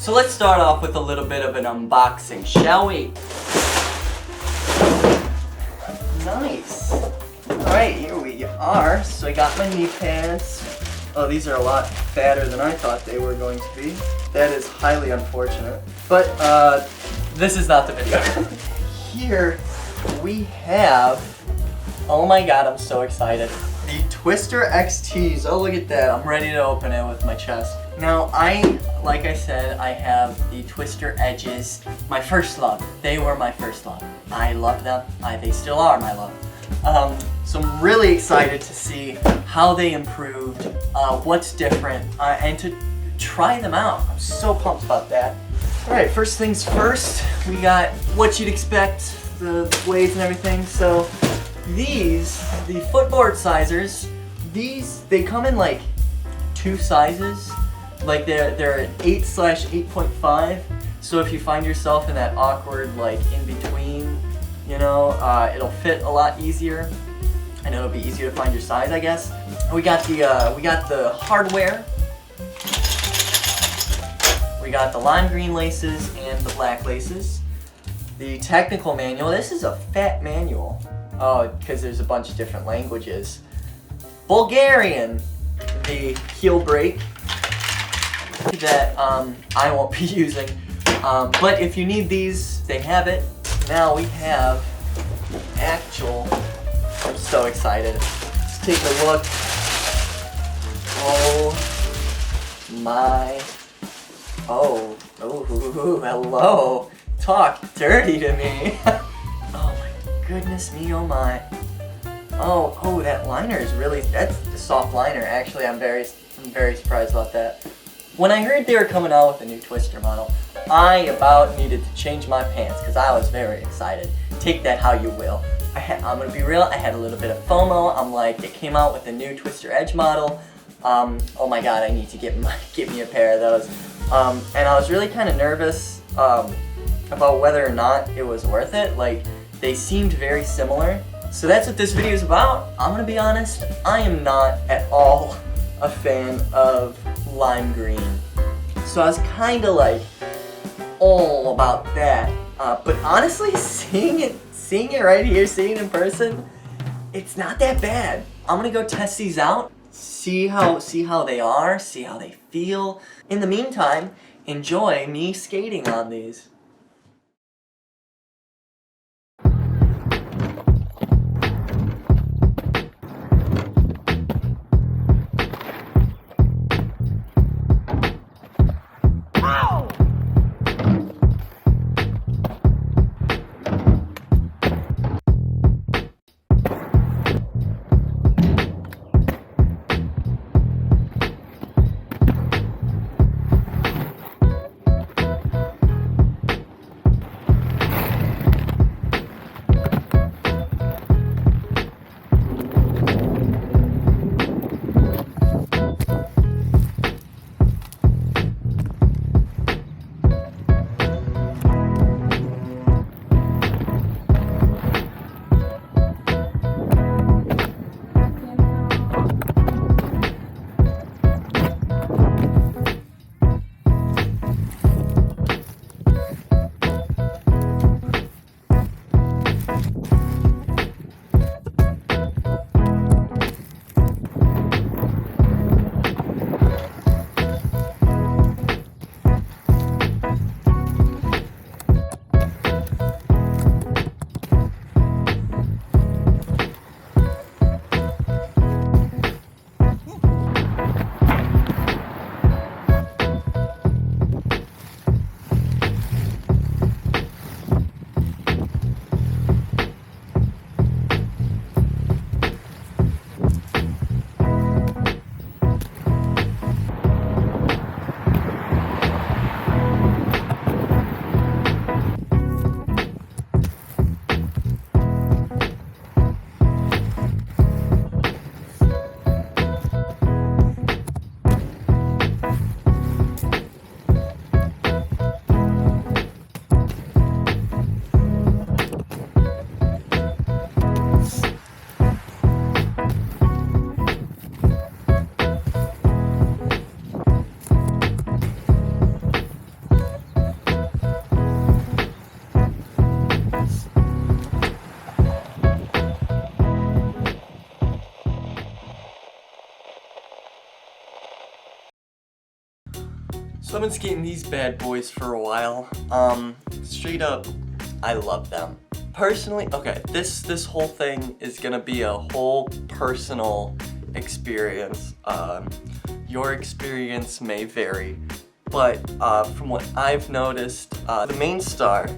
So let's start off with a little bit of an unboxing, shall we? Nice. Alright, here we are. So I got my knee pads. Oh, these are a lot fatter than I thought they were going to be. That is highly unfortunate. But this is not the video. Here we have, oh my god, I'm so excited. The Twister XTs. Oh, look at that. I'm ready to open it with my chest. Now, like I said, I have the Twister Edges. My first love. They were my first love. I love them. They still are my love. So I'm really excited to see how they improved, what's different, and to try them out. I'm so pumped about that. Alright, first things first, we got what you'd expect, the blades and everything. So these, the footboard sizers, they come in like 2 sizes. Like they're an 8/8.5. So if you find yourself in that awkward like in between, you know, it'll fit a lot easier, and it'll be easier to find your size, I guess. We got the hardware. We got the lime green laces and the black laces. The technical manual. This is a fat manual. Oh, because there's a bunch of different languages. Bulgarian. The heel brake that I won't be using. But if you need these, they have it. Now we have actual. I'm so excited. Let's take a look. Oh my. Oh, hello. Talk dirty to me. Oh my goodness me, oh my. Oh, that liner is really, that's a soft liner. Actually, I'm very surprised about that. When I heard they were coming out with a new Twister model, I about needed to change my pants because I was very excited. Take that how you will. I'm gonna be real, I had a little bit of FOMO. I'm like, it came out with a new Twister Edge model. Oh my god, I need to get me a pair of those. And I was really kind of nervous about whether or not it was worth it. Like, they seemed very similar. So that's what this video is about. I'm gonna be honest, I am not at all a fan of lime green. So I was kind of like all about that. But honestly, seeing it right here, seeing it in person, it's not that bad. I'm gonna go test these out, see how they are, see how they feel. In the meantime, enjoy me skating on these. So I've been skating these bad boys for a while. Straight up, I love them. Personally, okay, this whole thing is gonna be a whole personal experience. Your experience may vary, but from what I've noticed, the main star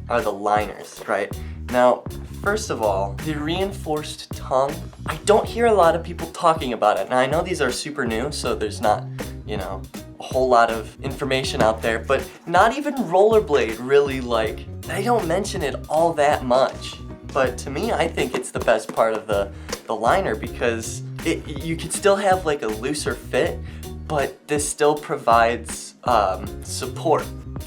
are the liners, right? Now, first of all, the reinforced tongue, I don't hear a lot of people talking about it. Now, I know these are super new, so there's not, you know, a whole lot of information out there, but not even Rollerblade really, like, they don't mention it all that much. But to me, I think it's the best part of the liner because you could still have like a looser fit, but this still provides support.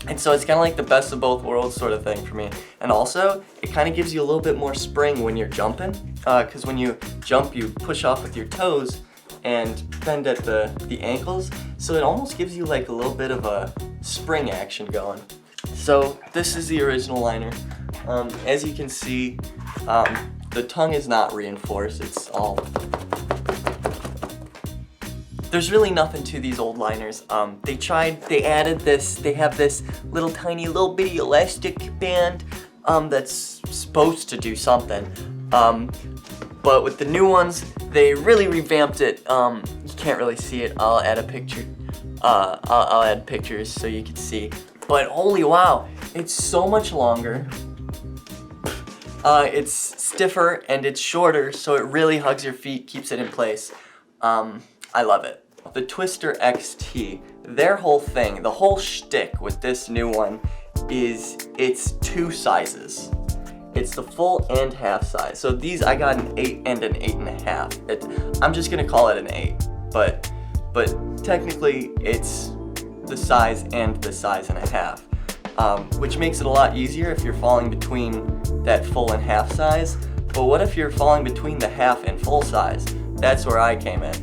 And so it's kind of like the best of both worlds sort of thing for me. And also, it kind of gives you a little bit more spring when you're jumping, because when you jump, you push off with your toes and bend at the ankles, so it almost gives you like a little bit of a spring action going. So this is the original liner. As you can see, the tongue is not reinforced, it's all... There's really nothing to these old liners. They added this, they have this little tiny little bitty elastic band that's supposed to do something. But with the new ones, they really revamped it. You can't really see it. I'll add a picture. I'll add pictures so you can see. But holy wow, it's so much longer. It's stiffer and it's shorter, so it really hugs your feet, keeps it in place. I love it. The Twister XT, their whole thing, the whole shtick with this new one is it's two sizes. It's the full and half size. So these, I got an 8 and an 8.5. I'm just gonna call it an 8, but technically it's the size and the size and a half, which makes it a lot easier if you're falling between that full and half size. But what if you're falling between the half and full size? That's where I came in.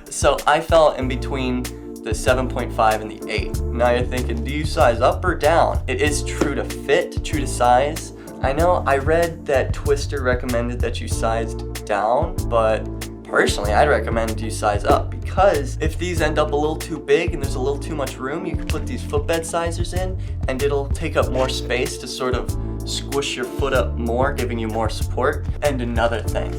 So I fell in between the 7.5 and the 8. Now you're thinking, do you size up or down? It is true to fit, true to size. I know I read that Twister recommended that you sized down, but personally I'd recommend you size up, because if these end up a little too big and there's a little too much room, you can put these footbed sizers in and it'll take up more space to sort of squish your foot up more, giving you more support. And another thing,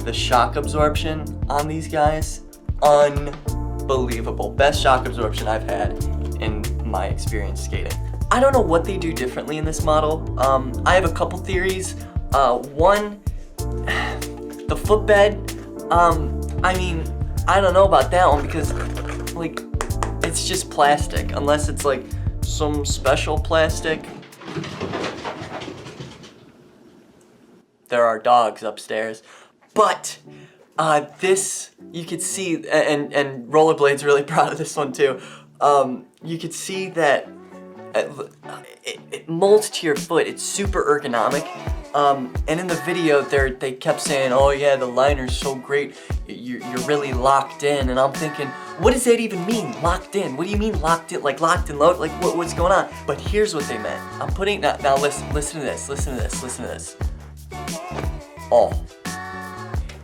the shock absorption on these guys, unbelievable. Best shock absorption I've had in my experience skating. I don't know what they do differently in this model. I have a couple theories. One, the footbed, I mean, I don't know about that one because, like, it's just plastic, unless it's like some special plastic. There are dogs upstairs. But this, you could see, and Rollerblade's really proud of this one too, you could see that it molds to your foot. It's super ergonomic. And in the video, they kept saying, oh yeah, the liner's so great, you're really locked in. And I'm thinking, what does that even mean, locked in? What do you mean locked in? Like locked and loaded? Like what's going on? But here's what they meant. I'm putting, now listen to this, listen to this, listen to this. Oh.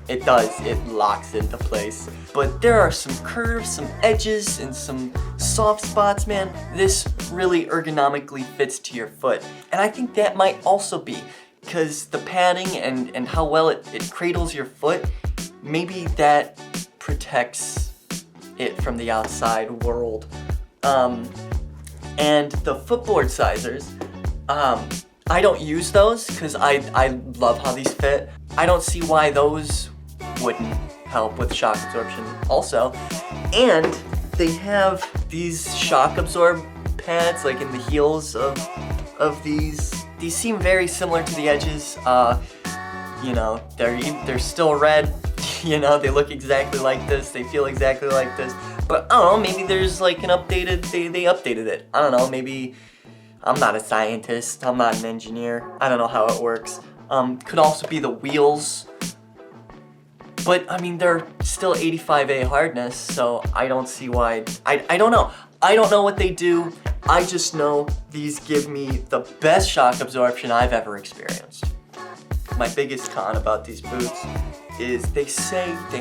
It does, it locks into place. But there are some curves, some edges, and some soft spots, man. This really ergonomically fits to your foot. And I think that might also be because the padding and how well it cradles your foot, maybe that protects it from the outside world. And the footboard sizers, I don't use those because I love how these fit. I don't see why those wouldn't help with shock absorption also. And they have these shock absorb pads like in the heels of these. These seem very similar to the edges. You know, they're still red. You know, they look exactly like this. They feel exactly like this. But I don't know, maybe there's like an updated, they updated it. I don't know, maybe, I'm not a scientist, I'm not an engineer. I don't know how it works. Could also be the wheels. But I mean, they're still 85A hardness, so I don't see why, I don't know. I don't know what they do. I just know these give me the best shock absorption I've ever experienced. My biggest con about these boots is they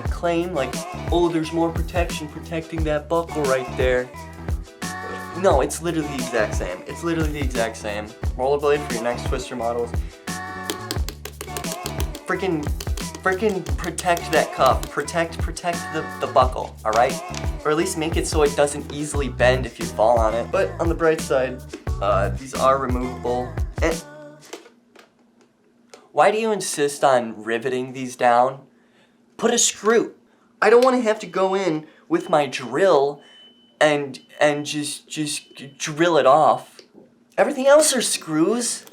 claim like, oh, there's more protection protecting that buckle right there. No, it's literally the exact same. It's literally the exact same. Rollerblade for your next Twister models. Freaking protect that cuff. Protect the buckle, alright? Or at least make it so it doesn't easily bend if you fall on it. But on the bright side, these are removable. And why do you insist on riveting these down? Put a screw. I don't want to have to go in with my drill and just drill it off. Everything else are screws.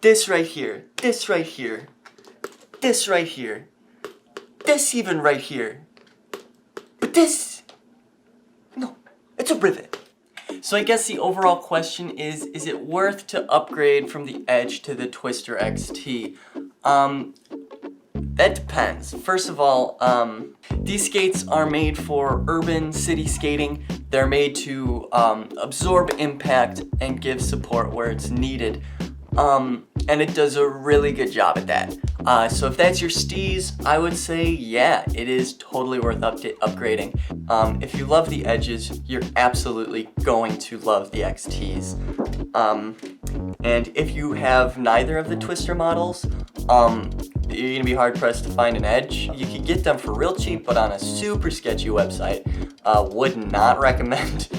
This right here. This right here. This right here. This even right here. But this, no, it's a rivet. So I guess the overall question is it worth to upgrade from the Edge to the Twister XT? That depends. First of all, these skates are made for urban city skating. They're made to absorb impact and give support where it's needed. And it does a really good job at that. So if that's your steez, I would say, yeah, it is totally worth upgrading. If you love the Edges, you're absolutely going to love the XTs. And if you have neither of the Twister models, you're gonna be hard pressed to find an Edge. You could get them for real cheap, but on a super sketchy website. Would not recommend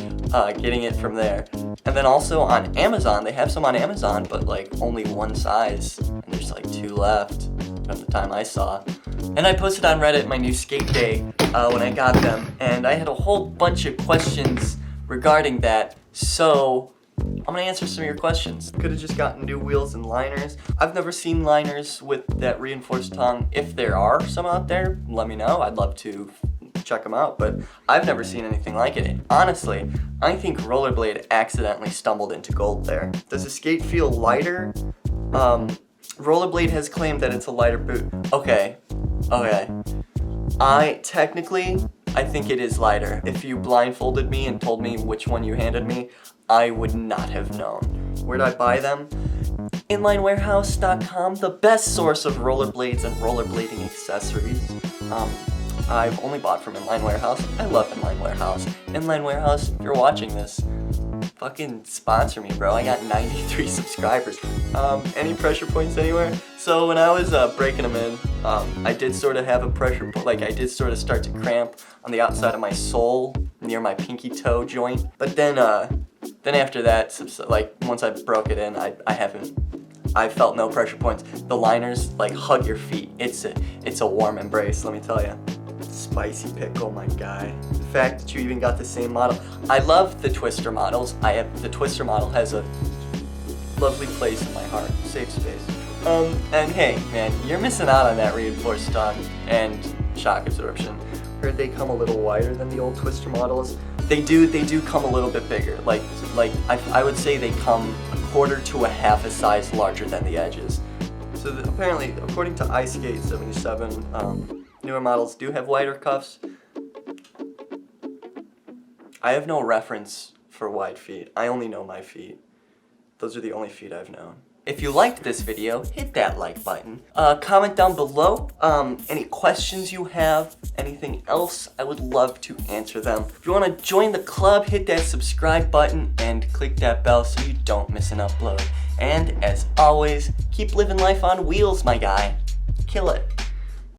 getting it from there. And then also on Amazon, they have some on Amazon, but like only one size, and there's like 2 left from the time I saw. And I posted on Reddit my new skate day when I got them, and I had a whole bunch of questions regarding that, so I'm gonna answer some of your questions. Could have just gotten new wheels and liners. I've never seen liners with that reinforced tongue. If there are some out there, let me know. I'd love to check them out, but I've never seen anything like it. Honestly, I think Rollerblade accidentally stumbled into gold there. Does the skate feel lighter? Rollerblade has claimed that it's a lighter boot. Okay. I think it is lighter. If you blindfolded me and told me which one you handed me, I would not have known. Where'd I buy them? Inlinewarehouse.com, the best source of rollerblades and rollerblading accessories. I've only bought from Inline Warehouse. I love Inline Warehouse. Inline Warehouse, if you're watching this, fucking sponsor me, bro. I got 93 subscribers. Any pressure points anywhere? So when I was breaking them in, I did sort of have a pressure point, like I did sort of start to cramp on the outside of my sole near my pinky toe joint. But then after that, like once I broke it in, I felt no pressure points. The liners like hug your feet. It's a warm embrace, let me tell you. Spicy pickle, my guy. The fact that you even got the same model. I love the Twister models. The Twister model has a lovely place in my heart, safe space. And hey, man, you're missing out on that reinforced tongue and shock absorption. Heard they come a little wider than the old Twister models. They do come a little bit bigger. Like I would say they come 1/4 to 1/2 a size larger than the Edges. So apparently, according to iSkate 77, newer models do have wider cuffs. I have no reference for wide feet. I only know my feet. Those are the only feet I've known. If you liked this video, hit that like button. Comment down below any questions you have, anything else, I would love to answer them. If you want to join the club, hit that subscribe button and click that bell so you don't miss an upload. And as always, keep living life on wheels, my guy. Kill it.